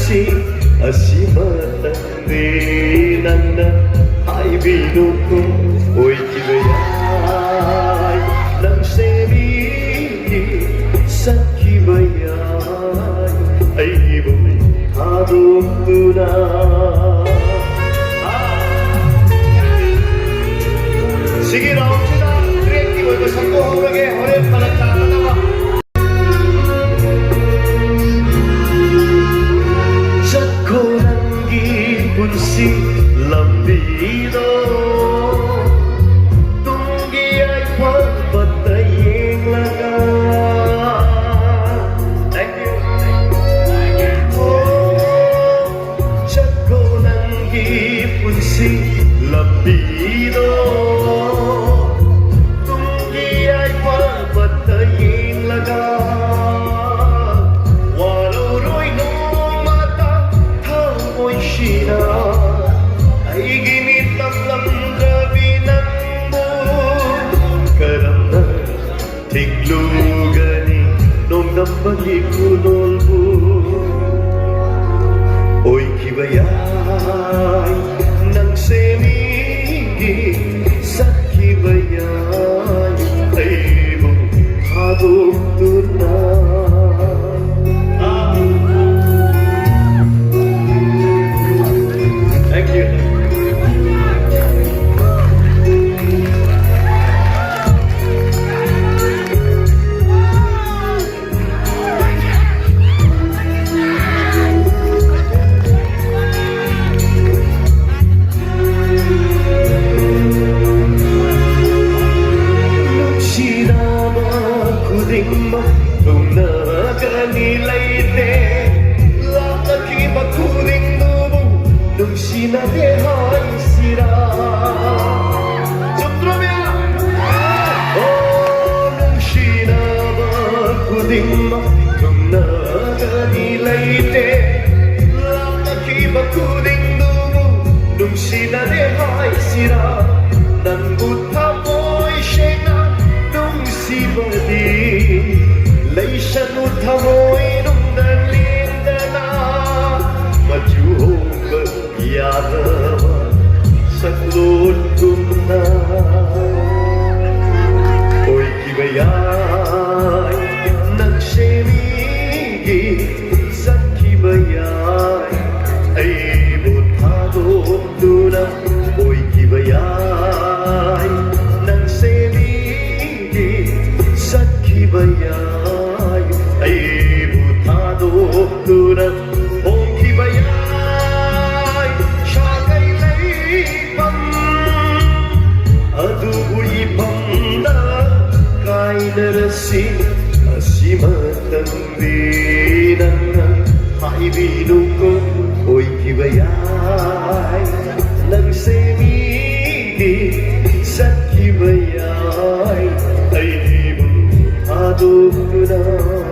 punsi asimatandi ನನ್ನ ಹಾಯ್ಬಿಡುಕು ಒಯ್ಕಿವೆಯಾಯ್ ನಮ್ ಸೇವಿ ಸಖಿವೆಯಾಯ್ ಐಬು ಹಾದೋಗ್ತುನ Sige raw sila kreatibo ito sa kuhulage horet palagtata nawa Sakko nanggi punsi lambido Tunggi ay pagpatayeng laga Thank you Sakko nanggi punsi lambido Tiglugani nung napagikulolbo Oy kibayay ng semigi sa kibayay ay mong hadugtunan Thank you. Kung naganilayte Lataki makuling nubo Nung sinabihay sira Sutromya! Oh, nung sinabakuling Nung naganilayte Lataki makuling nubo Nung sinabihay sira Nang buta mo'y siya Nung sibadi Laisa nutamoy nung dalinda na Majuhong yadama sa klod ko na Oy kibayay nagsemigi sa kibayay Ay butadong dunang Oy kibayay nagsemigi sa kibayay ay butadong dunang Ong kibayay siya kay laypang Adugoy pangda kay narasi Asimatang dinang ay binuko Oy kibayay ng semigi sa kibayay ay butadong dunang